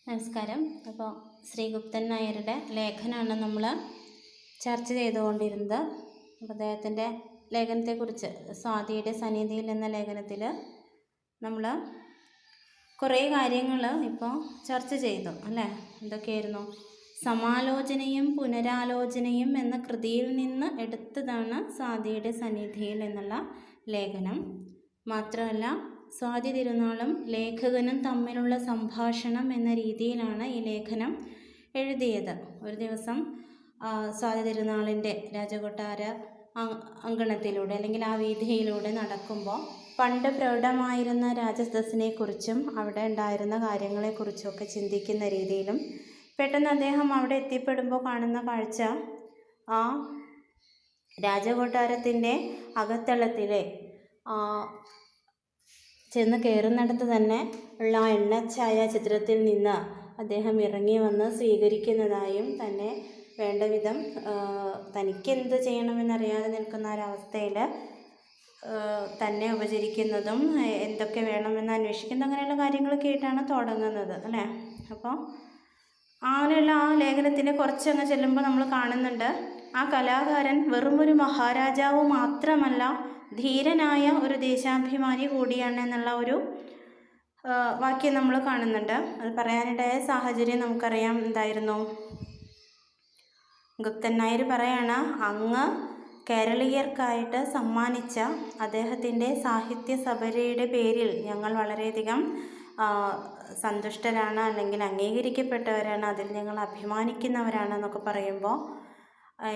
നമസ്കാരം. അപ്പോൾ ശ്രീഗുപ്തൻ നായരുടെ ലേഖനമാണ് നമ്മൾ ചർച്ച ചെയ്തുകൊണ്ടിരുന്നത്. അപ്പോൾ അദ്ദേഹത്തിൻ്റെ ലേഖനത്തെക്കുറിച്ച് സ്വാതിയുടെ സന്നിധിയിൽ എന്ന ലേഖനത്തിൽ നമ്മൾ കുറേ കാര്യങ്ങൾ ഇപ്പോൾ ചർച്ച ചെയ്തു അല്ലേ. എന്തൊക്കെയായിരുന്നു? സമാലോചനയും പുനരാലോചനയും എന്ന കൃതിയിൽ നിന്ന് എടുത്തതാണ് സ്വാതിയുടെ സന്നിധിയിൽ എന്നുള്ള ലേഖനം. മാത്രമല്ല സ്വാതി തിരുനാളും ലേഖകനും തമ്മിലുള്ള സംഭാഷണം എന്ന രീതിയിലാണ് ഈ ലേഖനം എഴുതിയത്. ഒരു ദിവസം സ്വാതി തിരുനാളിൻ്റെ രാജകൊട്ടാര അങ്കണത്തിലൂടെ അല്ലെങ്കിൽ ആ വീഥിയിലൂടെ നടക്കുമ്പോൾ പണ്ട് പ്രൗഢമായിരുന്ന രാജസദസ്സിനെക്കുറിച്ചും അവിടെ ഉണ്ടായിരുന്ന കാര്യങ്ങളെക്കുറിച്ചുമൊക്കെ ചിന്തിക്കുന്ന രീതിയിലും പെട്ടെന്ന് അദ്ദേഹം അവിടെ എത്തിപ്പെടുമ്പോൾ കാണുന്ന കാഴ്ച ആ രാജകൊട്ടാരത്തിൻ്റെ അകത്തളത്തിലെ ചെന്ന് കയറുന്നിടത്ത് തന്നെ ഉള്ള എണ്ണച്ചായ ചിത്രത്തിൽ നിന്ന് അദ്ദേഹം ഇറങ്ങി വന്ന് സ്വീകരിക്കുന്നതായും തന്നെ വേണ്ട വിധം തനിക്കെന്ത് ചെയ്യണമെന്നറിയാതെ നിൽക്കുന്ന ഒരവസ്ഥയിൽ തന്നെ ഉപചരിക്കുന്നതും എന്തൊക്കെ വേണമെന്ന് അന്വേഷിക്കുന്നത് അങ്ങനെയുള്ള കാര്യങ്ങളൊക്കെ ആയിട്ടാണ് തുടങ്ങുന്നത് അല്ലേ. അപ്പോൾ അങ്ങനെയുള്ള ആ ലേഖനത്തിന് കുറച്ചങ്ങ് ചെല്ലുമ്പോൾ നമ്മൾ കാണുന്നുണ്ട് ആ കലാകാരൻ വെറുമൊരു മഹാരാജാവ് മാത്രമല്ല, ധീരനായ ഒരു ദേശാഭിമാനി കൂടിയാണ് എന്നുള്ള ഒരു വാക്യം നമ്മൾ കാണുന്നുണ്ട്. അത് പറയാനിടയായ സാഹചര്യം നമുക്കറിയാം. എന്തായിരുന്നു? ഗുപ്തൻ നായർ പറയാണ്, അങ്ങ് കേരളീയർക്കായിട്ട് സമ്മാനിച്ച അദ്ദേഹത്തിൻ്റെ സാഹിത്യ സഭയുടെ പേരിൽ ഞങ്ങൾ വളരെയധികം സന്തുഷ്ടരാണ്, അല്ലെങ്കിൽ അംഗീകരിക്കപ്പെട്ടവരാണ്, അതിൽ ഞങ്ങൾ അഭിമാനിക്കുന്നവരാണ് എന്നൊക്കെ പറയുമ്പോൾ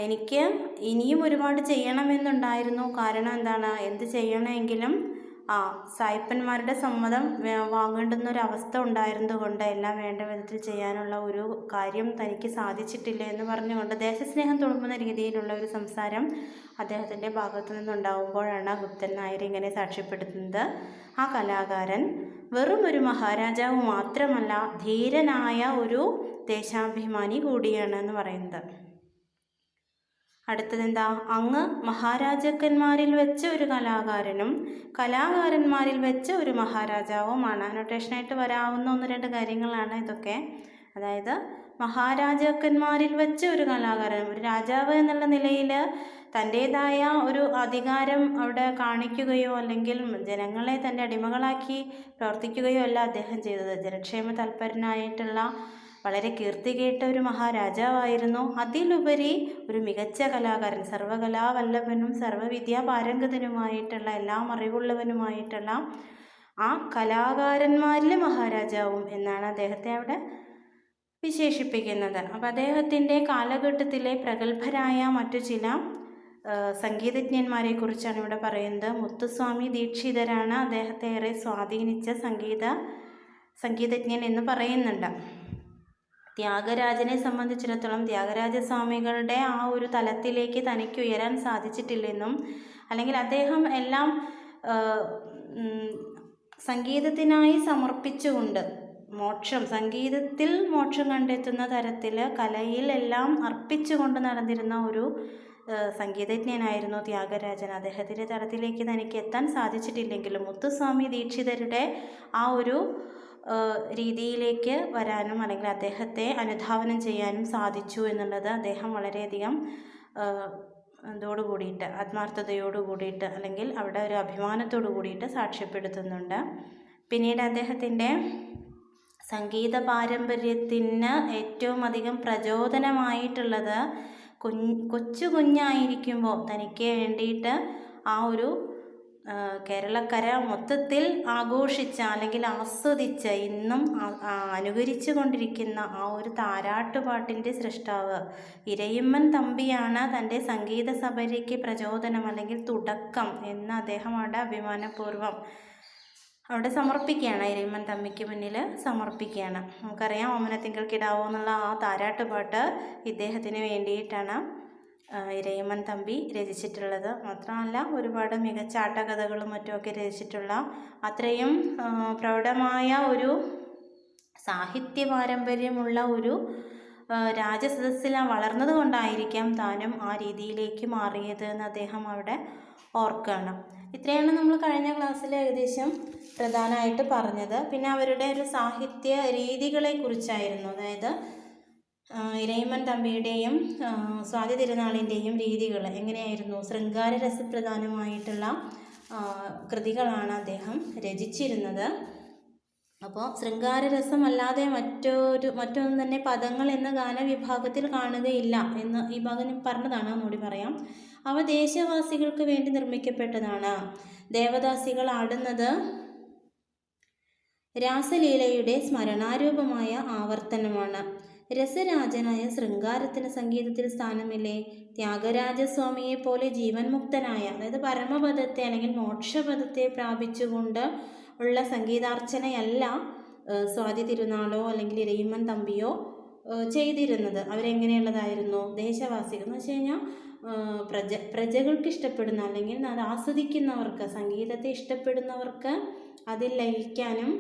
എനിക്ക് ഇനിയും ഒരുപാട് ചെയ്യണമെന്നുണ്ടായിരുന്നു. കാരണം എന്താണ്? എന്ത് ചെയ്യണമെങ്കിലും സായിപ്പന്മാരുടെ സമ്മതം വാങ്ങേണ്ടുന്നൊരവസ്ഥ ഉണ്ടായിരുന്നതുകൊണ്ട് എല്ലാം വേണ്ട വിധത്തിൽ ചെയ്യാനുള്ള ഒരു കാര്യം തനിക്ക് സാധിച്ചിട്ടില്ല എന്ന് പറഞ്ഞുകൊണ്ട് ദേശസ്നേഹം തുളുമ്പുന്ന രീതിയിലുള്ള ഒരു സംസാരം അദ്ദേഹത്തിൻ്റെ ഭാഗത്തു നിന്നുണ്ടാവുമ്പോഴാണ് ഗുപ്തൻ നായർ ഇങ്ങനെ സാക്ഷ്യപ്പെടുത്തുന്നത്, ആ കലാകാരൻ വെറും ഒരു മഹാരാജാവ് മാത്രമല്ല, ധീരനായ ഒരു ദേശാഭിമാനി കൂടിയാണ് എന്ന് പറയുന്നത്. അടുത്തതെന്താ? അങ്ങ് മഹാരാജാക്കന്മാരിൽ വെച്ച് ഒരു കലാകാരനും കലാകാരന്മാരിൽ വെച്ച് ഒരു മഹാരാജാവുമാണ്. അനോട്ടേഷനായിട്ട് വരാവുന്ന ഒന്ന് രണ്ട് കാര്യങ്ങളാണ് ഇതൊക്കെ. അതായത് മഹാരാജാക്കന്മാരിൽ വെച്ച് ഒരു കലാകാരൻ, ഒരു രാജാവ് എന്നുള്ള നിലയിൽ തൻ്റേതായ ഒരു അധികാരം അവിടെ കാണിക്കുകയോ അല്ലെങ്കിൽ ജനങ്ങളെ തൻ്റെ അടിമകളാക്കി പ്രവർത്തിക്കുകയോ അല്ല അദ്ദേഹം ചെയ്തത്. ജനക്ഷേമ തൽപരനായിട്ടുള്ള വളരെ കീർത്തി കേട്ട ഒരു മഹാരാജാവായിരുന്നു. അതിലുപരി ഒരു മികച്ച കലാകാരൻ, സർവകലാവല്ലഭനും സർവവിദ്യാ പാരംഗതനുമായിട്ടുള്ള എല്ലാം അറിവുള്ളവനുമായിട്ടുള്ള ആ കലാകാരന്മാരിലെ മഹാരാജാവും എന്നാണ് അദ്ദേഹത്തെ അവിടെ വിശേഷിപ്പിക്കുന്നത്. അപ്പം അദ്ദേഹത്തിൻ്റെ കാലഘട്ടത്തിലെ പ്രഗത്ഭരായ മറ്റു ചില സംഗീതജ്ഞന്മാരെ കുറിച്ചാണ് ഇവിടെ പറയുന്നത്. മുത്തുസ്വാമി ദീക്ഷിതരാണ് അദ്ദേഹത്തെ ഏറെ സ്വാധീനിച്ച സംഗീതജ്ഞൻ എന്ന് പറയുന്നുണ്ട്. ത്യാഗരാജനെ സംബന്ധിച്ചിടത്തോളം ത്യാഗരാജസ്വാമികളുടെ ആ ഒരു തലത്തിലേക്ക് തനിക്ക് ഉയരാൻ സാധിച്ചിട്ടില്ലെന്നും, അല്ലെങ്കിൽ അദ്ദേഹം എല്ലാം സംഗീതത്തിനായി സമർപ്പിച്ചുകൊണ്ട് സംഗീതത്തിൽ മോക്ഷം കണ്ടെത്തുന്ന തരത്തിൽ കലയിൽ എല്ലാം അർപ്പിച്ചുകൊണ്ട് നടന്നിരുന്ന ഒരു സംഗീതജ്ഞനായിരുന്നു ത്യാഗരാജൻ. അദ്ദേഹത്തിൻ്റെ തലത്തിലേക്ക് തനിക്ക് എത്താൻ സാധിച്ചിട്ടില്ലെങ്കിലും മുത്തുസ്വാമി ദീക്ഷിതരുടെ ആ ഒരു രീതിയിലേക്ക് വരാനും അല്ലെങ്കിൽ അദ്ദേഹത്തെ അനുധാവനം ചെയ്യാനും സാധിച്ചു എന്നുള്ളത് അദ്ദേഹം വളരെയധികം കൂടിയിട്ട് ആത്മാർത്ഥതയോട് കൂടിയിട്ട് അല്ലെങ്കിൽ അവിടെ ഒരു അഭിമാനത്തോടു കൂടിയിട്ട് സാക്ഷ്യപ്പെടുത്തുന്നുണ്ട്. പിന്നീട് അദ്ദേഹത്തിൻ്റെ സംഗീത പാരമ്പര്യത്തിന് ഏറ്റവും അധികം പ്രചോദനമായിട്ടുള്ളത് കൊച്ചു കുഞ്ഞായിരിക്കുമ്പോൾ തനിക്ക് വേണ്ടിയിട്ട് ആ ഒരു കേരളക്കര മൊത്തത്തിൽ ആഘോഷിച്ച അല്ലെങ്കിൽ ആസ്വദിച്ച ഇന്നും അനുകരിച്ചു കൊണ്ടിരിക്കുന്ന ആ ഒരു താരാട്ടുപാട്ടിൻ്റെ സൃഷ്ടാവ് ഇരയിമ്മൻ തമ്പിയാണ് തൻ്റെ സംഗീത സഭയ്ക്ക് പ്രചോദനം അല്ലെങ്കിൽ തുടക്കം എന്ന് അദ്ദേഹം അവിടെ അഭിമാനപൂർവ്വം അവിടെ സമർപ്പിക്കുകയാണ്. ഇരയിമ്മൻ തമ്പിക്ക് മുന്നിൽ സമർപ്പിക്കുകയാണ്. നമുക്കറിയാം, ഓമനത്തിങ്കൾ കിടാവോ എന്നുള്ള ആ താരാട്ടുപാട്ട് ഇദ്ദേഹത്തിന് വേണ്ടിയിട്ടാണ് ഇരയിമ്മൻ തമ്പി രചിച്ചിട്ടുള്ളത്. മാത്രമല്ല ഒരുപാട് മികച്ച ആട്ടകഥകളും മറ്റുമൊക്കെ രചിച്ചിട്ടുള്ള അത്രയും പ്രൗഢമായ ഒരു സാഹിത്യ പാരമ്പര്യമുള്ള ഒരു രാജസദസ്സിൽ വളർന്നത് കൊണ്ടായിരിക്കാം താനും ആ രീതിയിലേക്ക് മാറിയത് എന്ന് അദ്ദേഹം അവിടെ ഓർക്കുകയാണ്. ഇത്രയാണ് നമ്മൾ കഴിഞ്ഞ ക്ലാസ്സിൽ ഏകദേശം പ്രധാനമായിട്ട് പറഞ്ഞത്. പിന്നെ അവരുടെ ഒരു സാഹിത്യ രീതികളെ കുറിച്ചായിരുന്നു. അതായത് ഇരയിമ്മൻ തമ്പിയുടെയും സ്വാതി തിരുനാളിൻ്റെയും രീതികൾ എങ്ങനെയായിരുന്നു, ശൃംഗാര രസപ്രധാനമായിട്ടുള്ള കൃതികളാണ് അദ്ദേഹം രചിച്ചിരുന്നത്. അപ്പോൾ ശൃംഗാരരസമല്ലാതെ മറ്റൊന്നും തന്നെ പദങ്ങൾ എന്ന ഗാനവിഭാഗത്തിൽ കാണുകയില്ല എന്ന് ഈ ഭാഗം ഞാൻ പറഞ്ഞതാണ്, ഒന്നുകൂടി പറയാം. അവ ദേശവാസികൾക്ക് വേണ്ടി നിർമ്മിക്കപ്പെട്ടതാണ്. ദേവദാസികൾ ആടുന്നത് രാസലീലയുടെ സ്മരണാരൂപമായ ആവർത്തനമാണ്. രസരാജനായ ശൃംഗാരത്തിന് സംഗീതത്തിൽ സ്ഥാനമില്ലേ? ത്യാഗരാജസ്വാമിയെ പോലെ ജീവൻ മുക്തനായ, അതായത് പരമപദത്തെ അല്ലെങ്കിൽ മോക്ഷപദത്തെ പ്രാപിച്ചുകൊണ്ട് ഉള്ള സംഗീതാർച്ചനയല്ല സ്വാതി തിരുനാളോ അല്ലെങ്കിൽ ഇരയിമ്മൻ തമ്പിയോ ചെയ്തിരുന്നത്. അവരെങ്ങനെയുള്ളതായിരുന്നു? ദേശവാസികൾ എന്ന് വെച്ച് കഴിഞ്ഞാൽ പ്രജകൾക്ക് ഇഷ്ടപ്പെടുന്ന അല്ലെങ്കിൽ അത് ആസ്വദിക്കുന്നവർക്ക്, സംഗീതത്തെ ഇഷ്ടപ്പെടുന്നവർക്ക് അതിൽ ലയിക്കാനും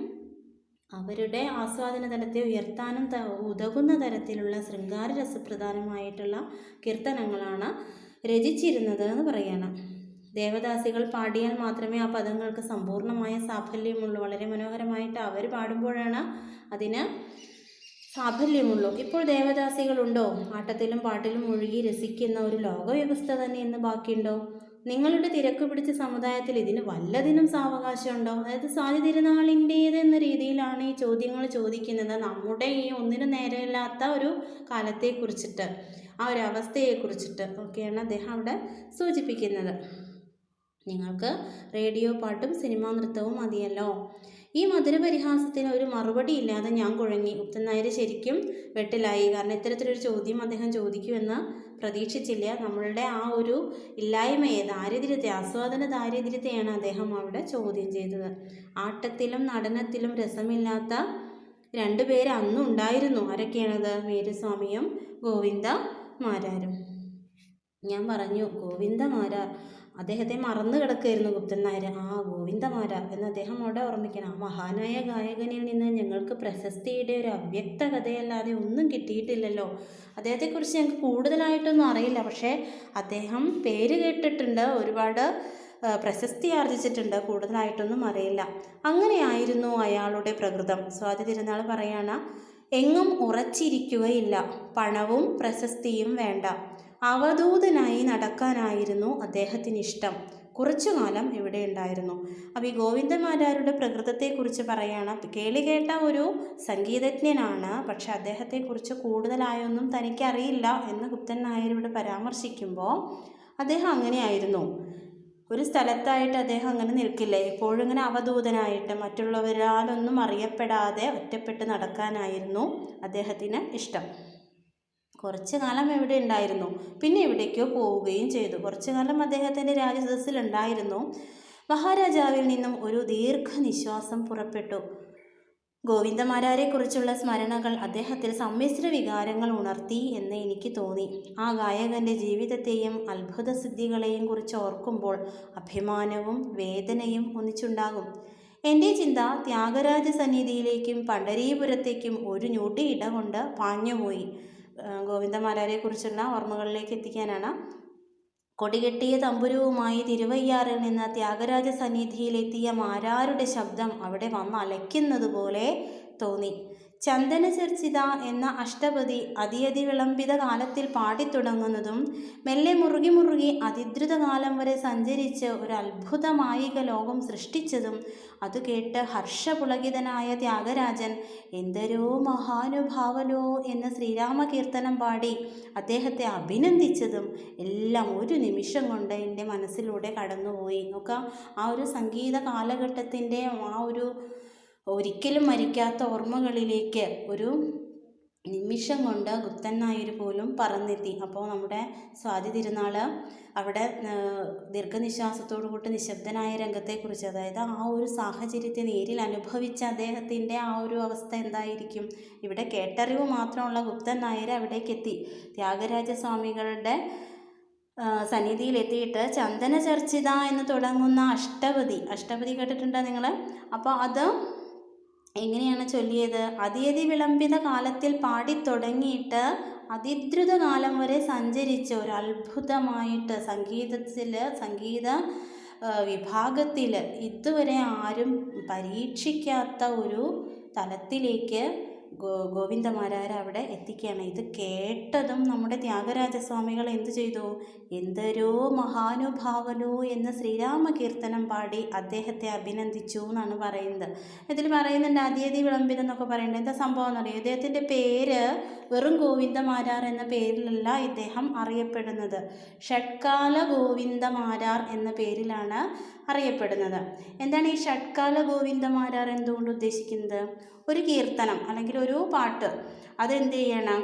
അവരുടെ ആസ്വാദന തലത്തെ ഉയർത്താനും ഉതകുന്ന തരത്തിലുള്ള ശൃംഗാര രസപ്രധാനമായിട്ടുള്ള കീർത്തനങ്ങളാണ് രചിച്ചിരുന്നത് എന്ന് പറയണം. ദേവദാസികൾ പാടിയാൽ മാത്രമേ ആ പദങ്ങൾക്ക് സമ്പൂർണ്ണമായ സാഫല്യമുള്ളൂ. വളരെ മനോഹരമായിട്ട് അവർ പാടുമ്പോഴാണ് അതിന് സാഫല്യമുള്ളൂ. ഇപ്പോൾ ദേവദാസികളുണ്ടോ? ആട്ടത്തിലും പാട്ടിലും മുഴുകി രസിക്കുന്ന ഒരു ലോകവ്യവസ്ഥ തന്നെ ഇന്ന് ബാക്കിയുണ്ടോ? നിങ്ങളുടെ തിരക്ക് പിടിച്ച സമുദായത്തിൽ ഇതിന് വല്ലതിനും സാവകാശമുണ്ടോ? അതായത് സ്വാതി തിരുനാളിൻ്റേതെന്ന രീതിയിലാണ് ഈ ചോദ്യങ്ങൾ ചോദിക്കുന്നത്. നമ്മുടെ ഈ ഒന്നിനും നേരെയില്ലാത്ത ഒരു കാലത്തെക്കുറിച്ചിട്ട്, ആ ഒരു അവസ്ഥയെക്കുറിച്ചിട്ട് ഒക്കെയാണ് അദ്ദേഹം അവിടെ സൂചിപ്പിക്കുന്നത്. നിങ്ങൾക്ക് റേഡിയോ പാട്ടും സിനിമാ നൃത്തവും മതിയല്ലോ. ഈ മധുരപരിഹാസത്തിന് ഒരു മറുപടി ഇല്ലാതെ ഞാൻ കുഴങ്ങി. ഗുപ്തൻ നായർ ശരിക്കും വെട്ടിലായി. കാരണം ഇത്തരത്തിലൊരു ചോദ്യം അദ്ദേഹം ചോദിക്കുമെന്ന് പ്രതീക്ഷിച്ചില്ല. നമ്മളുടെ ആ ഒരു ഇല്ലായ്മയെ, ദാരിദ്ര്യത്തെ, ആസ്വാദന ദാരിദ്ര്യത്തെയാണ് അദ്ദേഹം അവിടെ ചോദ്യം ചെയ്തത്. ആട്ടത്തിലും നടനത്തിലും രസമില്ലാത്ത രണ്ടുപേര് അന്നും ഉണ്ടായിരുന്നു. ആരൊക്കെയാണത്? മേരുസ്വാമിയും ഗോവിന്ദ മാരാരും. ഞാൻ പറഞ്ഞു ഗോവിന്ദമാരാർ, അദ്ദേഹത്തെ മറന്നു കിടക്കുകയായിരുന്നു ഗുപ്തൻ നായർ. ഗോവിന്ദമാരാർ എന്ന് അദ്ദേഹം അവിടെ ഓർമ്മിക്കണം. ആ മഹാനായ ഗായകനിൽ നിന്ന് ഞങ്ങൾക്ക് പ്രശസ്തിയുടെ ഒരു അവ്യക്ത കഥയല്ലാതെ ഒന്നും കിട്ടിയിട്ടില്ലല്ലോ. അദ്ദേഹത്തെക്കുറിച്ച് ഞങ്ങൾക്ക് കൂടുതലായിട്ടൊന്നും അറിയില്ല, പക്ഷേ അദ്ദേഹം പേര് കേട്ടിട്ടുണ്ട്, ഒരുപാട് പ്രശസ്തി ആർജിച്ചിട്ടുണ്ട്, കൂടുതലായിട്ടൊന്നും അറിയില്ല. അങ്ങനെയായിരുന്നു അയാളുടെ പ്രകൃതം. സ്വാതി തിരുനാൾ പറയാണ്, എങ്ങും ഉറച്ചിരിക്കുകയില്ല, പണവും പ്രശസ്തിയും വേണ്ട, അവധൂതനായി നടക്കാനായിരുന്നു അദ്ദേഹത്തിന് ഇഷ്ടം. കുറച്ചുകാലം ഇവിടെ ഉണ്ടായിരുന്നു. അപ്പോൾ ഈ ഗോവിന്ദമാരാരുടെ പ്രകൃതത്തെക്കുറിച്ച് പറയാണ്, കേളികേട്ട ഒരു സംഗീതജ്ഞനാണ്, പക്ഷെ അദ്ദേഹത്തെക്കുറിച്ച് കൂടുതലായൊന്നും തനിക്കറിയില്ല എന്ന് ഗുപ്തൻ നായർ ഇവിടെ പരാമർശിക്കുമ്പോൾ അദ്ദേഹം അങ്ങനെയായിരുന്നു. ഒരു സ്ഥലത്തായിട്ട് അദ്ദേഹം അങ്ങനെ നിൽക്കില്ല, എപ്പോഴും ഇങ്ങനെ അവധൂതനായിട്ട് മറ്റുള്ളവരാലൊന്നും അറിയപ്പെടാതെ ഒറ്റപ്പെട്ട് നടക്കാനായിരുന്നു അദ്ദേഹത്തിന് ഇഷ്ടം. കുറച്ചു കാലം എവിടെ ഉണ്ടായിരുന്നു, പിന്നെ എവിടേക്കോ പോവുകയും ചെയ്തു. കുറച്ചു കാലം അദ്ദേഹത്തിൻ്റെ രാജസദസ്സിലുണ്ടായിരുന്നു. മഹാരാജാവിൽ നിന്നും ഒരു ദീർഘനിശ്വാസം പുറപ്പെട്ടു. ഗോവിന്ദമാരാരെക്കുറിച്ചുള്ള സ്മരണകൾ അദ്ദേഹത്തിൽ സമ്മിശ്ര വികാരങ്ങൾ ഉണർത്തി എന്ന് എനിക്ക് തോന്നി. ആ ഗായകൻ്റെ ജീവിതത്തെയും അത്ഭുതസിദ്ധികളെയും കുറിച്ച് ഓർക്കുമ്പോൾ അഭിമാനവും വേദനയും ഒന്നിച്ചുണ്ടാകും. എൻ്റെ ചിന്ത ത്യാഗരാജ സന്നിധിയിലേക്കും പണ്ഡരീപുരത്തേക്കും ഒരു ഞൊടി ഇടകൊണ്ട് പാഞ്ഞുപോയി. ഗോവിന്ദമാരാരെക്കുറിച്ചുള്ള ഓർമ്മകളിലേക്ക് എത്തിക്കാനാണ്. കൊടികെട്ടിയ തമ്പുരുവുമായി തിരുവയ്യാറിൽ നിന്ന് ത്യാഗരാജ സന്നിധിയിലെത്തിയ മാരാരുടെ ശബ്ദം അവിടെ വന്ന് അലയ്ക്കുന്നത് പോലെ തോന്നി. ചന്ദനചർച്ചിത എന്ന അഷ്ടപതി വിളംബിത കാലത്തിൽ പാടിത്തുടങ്ങുന്നതും മെല്ലെ മുറുകി മുറുകി അതിദ്രുതകാലം വരെ സഞ്ചരിച്ച് ഒരു അത്ഭുതമായിക ലോകം സൃഷ്ടിച്ചതും അത് കേട്ട് ഹർഷപുളകിതനായ ത്യാഗരാജൻ എന്തരോ മഹാനുഭാവലോ എന്ന ശ്രീരാമകീർത്തനം പാടി അദ്ദേഹത്തെ അഭിനന്ദിച്ചതും എല്ലാം ഒരു നിമിഷം കൊണ്ട് എൻ്റെ മനസ്സിലൂടെ കടന്നുപോയി. നോക്കാം, ആ ഒരു സംഗീത കാലഘട്ടത്തിൻ്റെ ആ ഒരു ഒരിക്കലും മരിക്കാത്ത ഓർമ്മകളിലേക്ക് ഒരു നിമിഷം കൊണ്ട് ഗുപ്തൻ നായർ പോലും പറന്നെത്തി. അപ്പോൾ നമ്മുടെ സ്വാതി തിരുനാൾ അവിടെ ദീർഘനിശ്വാസത്തോടു കൂടി നിശബ്ദനായ രംഗത്തെക്കുറിച്ച്, അതായത് ആ ഒരു സാഹചര്യത്തെ നേരിൽ അനുഭവിച്ച അദ്ദേഹത്തിൻ്റെ ആ ഒരു അവസ്ഥ എന്തായിരിക്കും? ഇവിടെ കേട്ടറിവ് മാത്രമുള്ള ഗുപ്തൻ നായർ അവിടേക്കെത്തി. ത്യാഗരാജസ്വാമികളുടെ സന്നിധിയിലെത്തിയിട്ട് ചന്ദനചർച്ചിത എന്ന് തുടങ്ങുന്ന അഷ്ടപതി കേട്ടിട്ടുണ്ടോ നിങ്ങൾ? അപ്പോൾ അത് എങ്ങനെയാണ് ചൊല്ലിയത്? വിളംബിത കാലത്തിൽ പാടിത്തുടങ്ങിയിട്ട് അതിദ്രുത കാലം വരെ സഞ്ചരിച്ച ഒരു അത്ഭുതമായിട്ട് സംഗീത വിഭാഗത്തിൽ ഇതുവരെ ആരും പരീക്ഷിക്കാത്ത ഒരു തലത്തിലേക്ക് ഗോവിന്ദമാരാർ അവിടെ എത്തിക്കുകയാണ്. ഇത് കേട്ടതും നമ്മുടെ ത്യാഗരാജസ്വാമികൾ എന്തു ചെയ്തു? എന്തരോ മഹാനുഭാവനോ എന്ന ശ്രീരാമ കീർത്തനം പാടി അദ്ദേഹത്തെ അഭിനന്ദിച്ചു എന്നാണ് പറയുന്നത്. ഇതിൽ പറയുന്നുണ്ട് ആദ്യതി വിളംബിതം എന്നൊക്കെ പറയുന്നത്. എന്താ സംഭവം എന്നറിയാം? ഇദ്ദേഹത്തിൻ്റെ പേര് വെറും ഗോവിന്ദമാരാർ എന്ന പേരിലല്ല ഇദ്ദേഹം അറിയപ്പെടുന്നത്. ഷഡ്കാല ഗോവിന്ദമാരാർ എന്ന പേരിലാണ് അറിയപ്പെടുന്നത്. എന്താണ് ഈ ഷഡ്കാല ഗോവിന്ദമാരാർ എന്തുകൊണ്ട് ഉദ്ദേശിക്കുന്നത്? ഒരു കീർത്തനം അല്ലെങ്കിൽ ഒരു പാട്ട് അതെന്ത് ചെയ്യണം?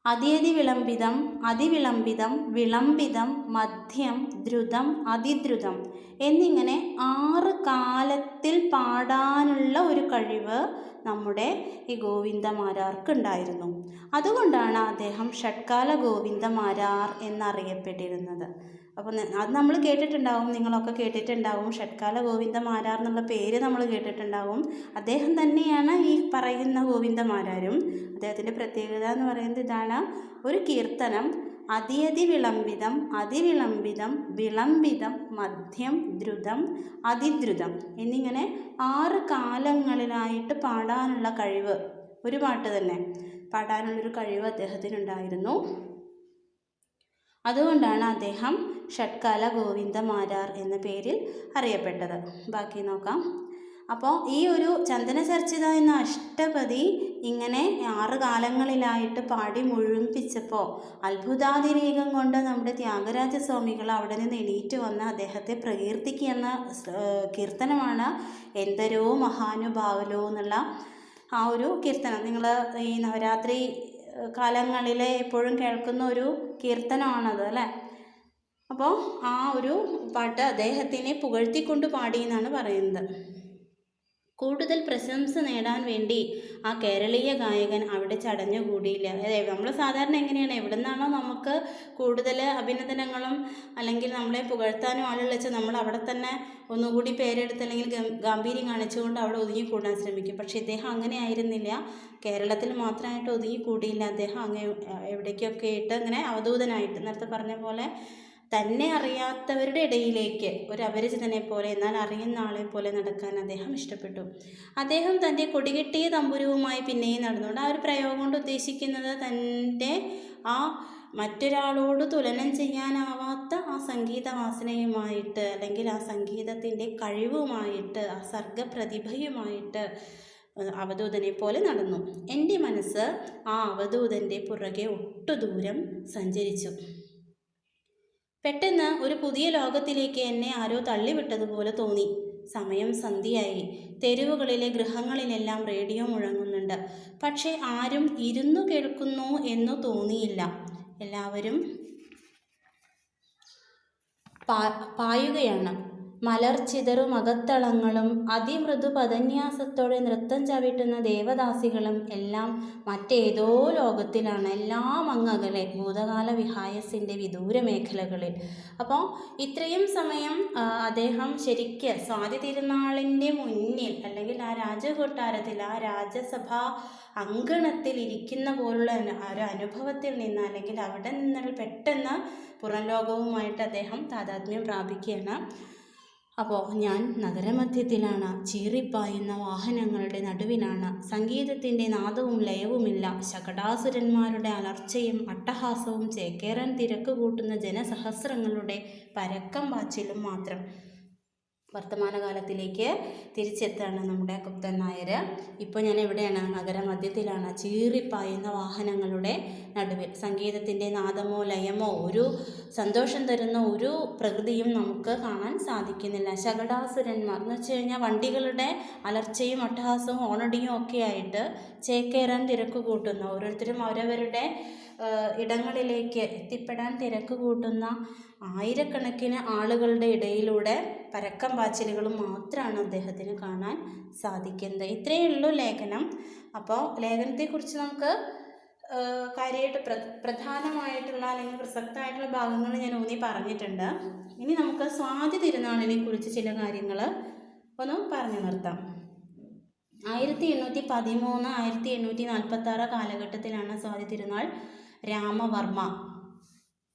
അദ്യതി വിളംബിതം, അതിവിളംബിതം, വിളംബിതം, മധ്യം, ദ്രുതം, അതിദ്രുതം എന്നിങ്ങനെ 6 കാലത്തിൽ പാടാനുള്ള ഒരു കഴിവ് നമ്മുടെ ഈ ഗോവിന്ദമാരാർക്കുണ്ടായിരുന്നു. അതുകൊണ്ടാണ് അദ്ദേഹം ഷഡ്കാല ഗോവിന്ദമാരാർ എന്നറിയപ്പെട്ടിരുന്നത്. അപ്പോൾ അത് നമ്മൾ കേട്ടിട്ടുണ്ടാവും, നിങ്ങളൊക്കെ കേട്ടിട്ടുണ്ടാവും. ഷഡ്കാല ഗോവിന്ദമാരാർ എന്നുള്ള പേര് നമ്മൾ കേട്ടിട്ടുണ്ടാവും. അദ്ദേഹം തന്നെയാണ് ഈ പറയുന്ന ഗോവിന്ദമാരാരും. അദ്ദേഹത്തിൻ്റെ പ്രത്യേകത എന്ന് പറയുന്നത് ഇതാണ്: ഒരു കീർത്തനം അദ്യതി വിളംബിതം, അതിവിളംബിതം, വിളംബിതം, മധ്യം, ദ്രുതം, അതിദ്രുതം എന്നിങ്ങനെ 6 കാലങ്ങളിലായിട്ട് പാടാനുള്ള കഴിവ്, ഒരു പാട്ട് തന്നെ പാടാനുള്ളൊരു കഴിവ് അദ്ദേഹത്തിനുണ്ടായിരുന്നു. അതുകൊണ്ടാണ് അദ്ദേഹം ഷഡ്കാല ഗോവിന്ദമാരാർ എന്ന പേരിൽ അറിയപ്പെട്ടത്. ബാക്കി നോക്കാം. അപ്പോൾ ഈ ഒരു ചന്ദനചർച്ചിത എന്ന അഷ്ടപതി ഇങ്ങനെ 6 കാലങ്ങളിലായിട്ട് പാടി മുഴുമിപ്പിച്ചപ്പോൾ അത്ഭുതാതിരേകം കൊണ്ട് നമ്മുടെ ത്യാഗരാജസ്വാമികൾ അവിടെ നിന്ന് എണീറ്റ് വന്ന് അദ്ദേഹത്തെ പ്രകീർത്തിക്കുന്ന കീർത്തനമാണ് എന്തരോ മഹാനുഭാവലോ എന്നുള്ള ആ ഒരു കീർത്തനം. നിങ്ങൾ ഈ നവരാത്രി കാലങ്ങളിൽ എപ്പോഴും കേൾക്കുന്ന ഒരു കീർത്തനമാണത് അല്ലേ? അപ്പോൾ ആ ഒരു പാട്ട് അദ്ദേഹത്തിനെ പുകഴ്ത്തിക്കൊണ്ട് പാടി എന്നാണ് പറയുന്നത്. കൂടുതൽ പ്രശംസ നേടാൻ വേണ്ടി ആ കേരളീയ ഗായകൻ അവിടെ ചടഞ്ഞുകൂടിയില്ല. അതായത് നമ്മൾ സാധാരണ എങ്ങനെയാണ്, എവിടെ നിന്നാണോ നമുക്ക് കൂടുതൽ അഭിനന്ദനങ്ങളും അല്ലെങ്കിൽ നമ്മളെ പുകഴ്ത്താനും ആളുകൾ വെച്ചാൽ നമ്മൾ അവിടെ തന്നെ ഒന്നുകൂടി പേരെടുത്ത് അല്ലെങ്കിൽ ഗാംഭീര്യം കാണിച്ചുകൊണ്ട് അവിടെ ഒതുങ്ങിക്കൂടാൻ ശ്രമിക്കും. പക്ഷേ ഇദ്ദേഹം അങ്ങനെ ആയിരുന്നില്ല. കേരളത്തിൽ മാത്രമായിട്ട് ഒതുങ്ങിക്കൂടിയില്ല. അദ്ദേഹം എവിടേക്കൊക്കെ ആയിട്ട് അങ്ങനെ അവധൂതനായിട്ട്, നേരത്തെ പറഞ്ഞ പോലെ തന്നെ അറിയാത്തവരുടെ ഇടയിലേക്ക് ഒരു അപരിചിതനെ പോലെ എന്നാൽ അറിയുന്ന ആളെ പോലെ നടക്കാൻ അദ്ദേഹം ഇഷ്ടപ്പെട്ടു. അദ്ദേഹം തൻ്റെ കൊടികെട്ടിയ തമ്പുരുവുമായി പിന്നെയും നടന്നുകൊണ്ട് ആ ഒരു പ്രയോഗം കൊണ്ട് ഉദ്ദേശിക്കുന്നത് തൻ്റെ ആ മറ്റൊരാളോട് തുലനം ചെയ്യാനാവാത്ത ആ സംഗീതവാസനയുമായിട്ട് അല്ലെങ്കിൽ ആ സംഗീതത്തിൻ്റെ കഴിവുമായിട്ട് ആ സർഗപ്രതിഭയുമായിട്ട് അവധൂതനെ പോലെ നടന്നു. എൻ്റെ മനസ്സ് ആ അവധൂതൻ്റെ പുറകെ ഒട്ടുദൂരം സഞ്ചരിച്ചു. പെട്ടെന്ന് ഒരു പുതിയ ലോകത്തിലേക്ക് എന്നെ ആരോ തള്ളിവിട്ടതുപോലെ തോന്നി. സമയം സന്ധ്യയായി. തെരുവുകളിലെ ഗൃഹങ്ങളിലെല്ലാം റേഡിയോ മുഴങ്ങുന്നുണ്ട്. പക്ഷേ ആരും ഇരുന്നു കേൾക്കുന്നു എന്നു തോന്നിയില്ല. എല്ലാവരും പായുകയാണ്. മലർച്ചിതറും അകത്തളങ്ങളും അതിമൃദു പദന്യാസത്തോടെ നൃത്തം ചവിട്ടുന്ന ദേവദാസികളും എല്ലാം മറ്റേതോ ലോകത്തിലാണ്. എല്ലാം അങ്ങകലെ ഭൂതകാല വിഹായസിൻ്റെ വിദൂര മേഖലകളിൽ. അപ്പോൾ ഇത്രയും സമയം അദ്ദേഹം ശരിക്ക് സ്വാതി തിരുനാളിൻ്റെ മുന്നിൽ അല്ലെങ്കിൽ ആ രാജകൊട്ടാരത്തിൽ ആ രാജസഭാ അങ്കണത്തിൽ ഇരിക്കുന്ന പോലുള്ള ഒരു അനുഭവത്തിൽ നിന്ന് അല്ലെങ്കിൽ അവിടെ നിന്ന് പെട്ടെന്ന് പുറം ലോകവുമായിട്ട് അദ്ദേഹം താതാത്മ്യം പ്രാപിക്കുകയാണ്. അപ്പോൾ ഞാൻ നഗരമധ്യത്തിലാണ്. ചീറിപ്പായുന്ന വാഹനങ്ങളുടെ നടുവിലാണ്. സംഗീതത്തിൻ്റെ നാദവും ലയവുമില്ല. ശകടാസുരന്മാരുടെ അലർച്ചയും അട്ടഹാസവും ചേക്കേറാൻ തിരക്ക് കൂട്ടുന്ന ജനസഹസ്രങ്ങളുടെ പരക്കം പാച്ചിലും മാത്രം. വർത്തമാനകാലത്തിലേക്ക് തിരിച്ചെത്താണ് നമ്മുടെ കുപ്തൻ നായർ. ഇപ്പോൾ ഞാൻ എവിടെയാണ്? നഗരമധ്യത്തിലാണ്. ചീറിപ്പായുന്ന വാഹനങ്ങളുടെ നടുവിൽ. സംഗീതത്തിൻ്റെ നാദമോ ലയമോ ഒരു സന്തോഷം തരുന്ന ഒരു പ്രകൃതിയും നമുക്ക് കാണാൻ സാധിക്കുന്നില്ല. ശകടാസുരന്മാർ എന്ന് വെച്ച് കഴിഞ്ഞാൽ വണ്ടികളുടെ അലർച്ചയും അട്ടഹാസവും ഓണടിയും ഒക്കെ ആയിട്ട് ചേക്കേറാൻ തിരക്ക് കൂട്ടുന്ന, ഓരോരുത്തരും അവരവരുടെ ഇടങ്ങളിലേക്ക് എത്തിപ്പെടാൻ തിരക്ക് കൂട്ടുന്ന ആയിരക്കണക്കിന് ആളുകളുടെ ഇടയിലൂടെ പരക്കം പാച്ചിലുകളും മാത്രമാണ് അദ്ദേഹത്തിന് കാണാൻ സാധിക്കുന്നത്. ഇത്രയേ ഉള്ളൂ ലേഖനം. അപ്പോൾ ലേഖനത്തെക്കുറിച്ച് നമുക്ക് കാര്യമായിട്ട് പ്രധാനമായിട്ടുള്ള അല്ലെങ്കിൽ പ്രസക്തമായിട്ടുള്ള ഭാഗങ്ങൾ ഞാൻ ഊന്നി പറഞ്ഞിട്ടുണ്ട്. ഇനി നമുക്ക് സ്വാതി തിരുനാളിനെ കുറിച്ച് ചില കാര്യങ്ങൾ ഒന്ന് പറഞ്ഞു നിർത്താം. 1813 1846 കാലഘട്ടത്തിലാണ് സ്വാതി തിരുനാൾ രാമവർമ്മ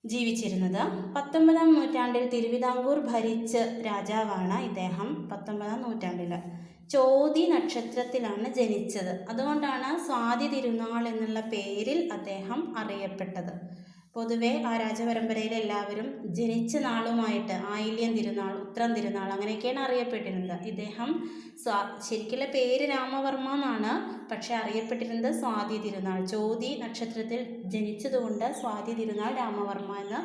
ജീവിച്ചിരുന്നത്. 19-ാം നൂറ്റാണ്ടിൽ തിരുവിതാംകൂർ ഭരിച്ച രാജാവാണ് ഇദ്ദേഹം. 19-ാം നൂറ്റാണ്ടിൽ ചോതി നക്ഷത്രത്തിലാണ് ജനിച്ചത്. അതുകൊണ്ടാണ് സ്വാതി തിരുനാൾ എന്നുള്ള പേരിൽ അദ്ദേഹം അറിയപ്പെട്ടത്. പൊതുവെ ആ രാജപരമ്പരയിൽ എല്ലാവരും ജനിച്ച നാളുമായിട്ട് ആയില്യം തിരുനാൾ, ഉത്രം തിരുനാൾ അങ്ങനെയൊക്കെയാണ് അറിയപ്പെട്ടിരുന്നത്. ഇദ്ദേഹം ശരിക്കുള്ള പേര് രാമവർമ്മ എന്നാണ്, പക്ഷെ അറിയപ്പെട്ടിരുന്നത് സ്വാതി തിരുനാൾ. ചോതി നക്ഷത്രത്തിൽ ജനിച്ചതുകൊണ്ട് സ്വാതി തിരുനാൾ രാമവർമ്മ എന്ന്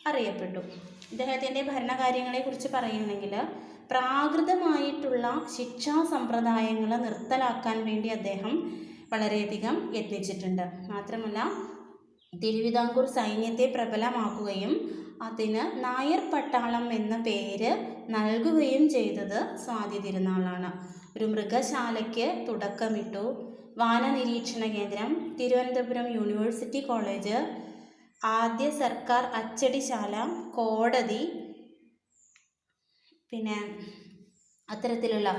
അറിയപ്പെട്ടു. ഇദ്ദേഹത്തിൻ്റെ ഭരണകാര്യങ്ങളെക്കുറിച്ച് പറയുകയാണെങ്കിൽ പ്രാകൃതമായിട്ടുള്ള ശിക്ഷാ സമ്പ്രദായങ്ങൾ നിർത്തലാക്കാൻ വേണ്ടി അദ്ദേഹം വളരെയധികം യത്നിച്ചിട്ടുണ്ട്. മാത്രമല്ല തിരുവിതാംകൂർ സൈന്യത്തെ പ്രബലമാക്കുകയും അതിന് നായർ പട്ടാളം എന്ന പേര് നൽകുകയും ചെയ്തത് സ്വാതി തിരുനാളാണ്. ഒരു മൃഗശാലയ്ക്ക് തുടക്കമിട്ടു. വാനനിരീക്ഷണ കേന്ദ്രം, തിരുവനന്തപുരം യൂണിവേഴ്സിറ്റി കോളേജ്, ആദ്യ സർക്കാർ അച്ചടിശാല, കോടതി, പിന്നെ അത്തരത്തിലുള്ള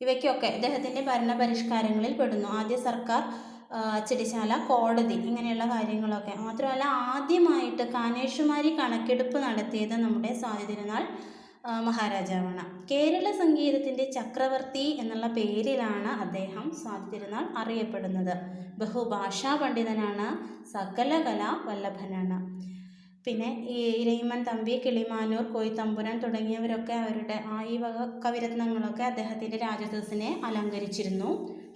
ഇവയ്ക്കൊക്കെ ഇദ്ദേഹത്തിൻ്റെ ഭരണപരിഷ്കാരങ്ങളിൽ പെടുന്നു. ആദ്യ സർക്കാർ അച്ചടിശാല, കോടതി ഇങ്ങനെയുള്ള കാര്യങ്ങളൊക്കെ. മാത്രമല്ല ആദ്യമായിട്ട് കാനേഷുമാരി കണക്കെടുപ്പ് നടത്തിയത് നമ്മുടെ സ്വാതി തിരുനാൾ മഹാരാജാവാണ്. കേരള സംഗീതത്തിൻ്റെ ചക്രവർത്തി എന്നുള്ള പേരിലാണ് അദ്ദേഹം സ്വാതി തിരുനാൾ അറിയപ്പെടുന്നത്. ബഹുഭാഷാ പണ്ഡിതനാണ്, സകല കലാ വല്ലഭനാണ്. പിന്നെ ഈ ഇരയിമ്മൻ തമ്പി, കിളിമാനൂർ, കോയിത്തമ്പുരാൻ തുടങ്ങിയവരൊക്കെ അവരുടെ ഈ വക കവിരത്നങ്ങളൊക്കെ അദ്ദേഹത്തിൻ്റെ രാജദൂസിനെ അലങ്കരിച്ചിരുന്നു.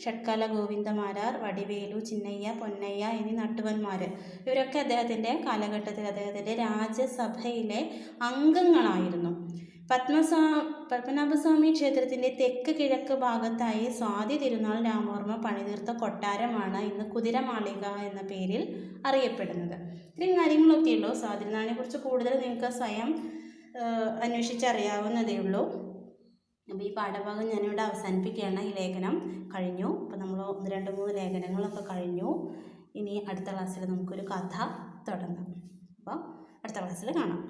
ഷഡ്കല ഗോവിന്ദമാരാർ, വടിവേലു, ചിന്നയ്യ, പൊന്നയ്യ എന്നീ നട്ടുവന്മാർ ഇവരൊക്കെ അദ്ദേഹത്തിൻ്റെ കാലഘട്ടത്തിൽ അദ്ദേഹത്തിൻ്റെ രാജസഭയിലെ അംഗങ്ങളായിരുന്നു. പത്മനാഭസ്വാമി ക്ഷേത്രത്തിൻ്റെ തെക്ക് കിഴക്ക് ഭാഗത്തായി സ്വാതി തിരുനാൾ രാമവർമ്മ പണിതീർത്ത കൊട്ടാരമാണ് ഇന്ന് കുതിരമാളിക എന്ന പേരിൽ അറിയപ്പെടുന്നത്. ഇത്രയും കാര്യങ്ങളൊക്കെയുള്ളൂ. സ്വാതി തിരുനാളിനെ കുറിച്ച് കൂടുതൽ നിങ്ങൾക്ക് സ്വയം അന്വേഷിച്ചറിയാവുന്നതേ ഉള്ളൂ. അപ്പോൾ ഈ പാഠഭാഗം ഞാനിവിടെ അവസാനിപ്പിക്കുകയാണ്. ഈ ലേഖനം കഴിഞ്ഞു. അപ്പോൾ നമ്മൾ 1-2-3 ലേഖനങ്ങളൊക്കെ കഴിഞ്ഞു. ഇനി അടുത്ത ക്ലാസ്സിൽ നമുക്കൊരു കഥ തുടങ്ങാം. അപ്പോൾ അടുത്ത ക്ലാസ്സിൽ കാണാം.